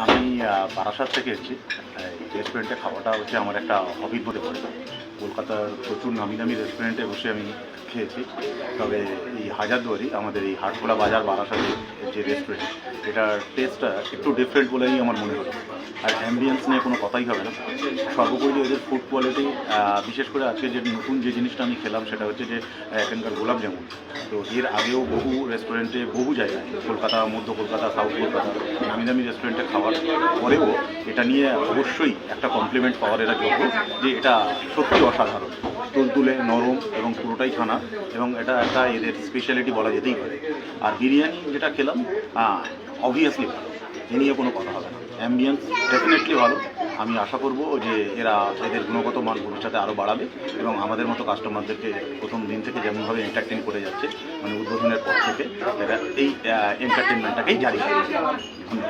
আমি বারাসাত থেকে এসেছি। এই রেস্টুরেন্টে খাওয়াটা হচ্ছে আমার একটা হবির মধ্যে পড়ে। কলকাতার প্রচুর নামি দামি রেস্টুরেন্টে বসে আমি খেয়েছি, তবে এই হাজারদুয়ারি আমাদের এই হাটখোলা বাজার বারাসাতের যে রেস্টুরেন্ট, এটার টেস্টটা একটু ডিফারেন্ট বলেই আমার মনে হলো। আর অ্যাম্বিয়েন্স নিয়ে কোনো কথাই হবে না। সর্বোপরি এদের ফুড কোয়ালিটি, বিশেষ করে আজকে যে নতুন যে জিনিসটা আমি খেলাম সেটা হচ্ছে যে এখানকার গোলাপ জামুন। তো এর আগেও বহু রেস্টুরেন্টে, বহু জায়গায়, কলকাতা, মধ্য কলকাতা, সাউথ কলকাতা, নামি দামি রেস্টুরেন্টে খাওয়ার পরেও এটা নিয়ে অবশ্যই একটা কমপ্লিমেন্ট পাওয়ার এরা যোগ্য, যে এটা সত্যি অসাধারণ, তুলতুলে, নরম এবং পুরোটাই খানা, এবং এটা একটা এদের স্পেশালিটি বলা যেতেই পারে। আর বিরিয়ানি যেটা খেলাম, অবভিয়াসলি ভালো, এ নিয়ে কোনো কথা হবে না। অ্যাম্বিয়েন্স ডেফিনেটলি ভালো। আমি আশা করব যে এরা এদের গুণগত মান ভবিষ্যতে আরও বাড়াবে এবং আমাদের মতো কাস্টমারদেরকে প্রথম দিন থেকে যেমনভাবে এন্টারটেইন করে যাচ্ছে, মানে উদ্বোধনের পর থেকে, এরা এই এন্টারটেনমেন্টটাকেই জারি রাখবে। ধন্যবাদ।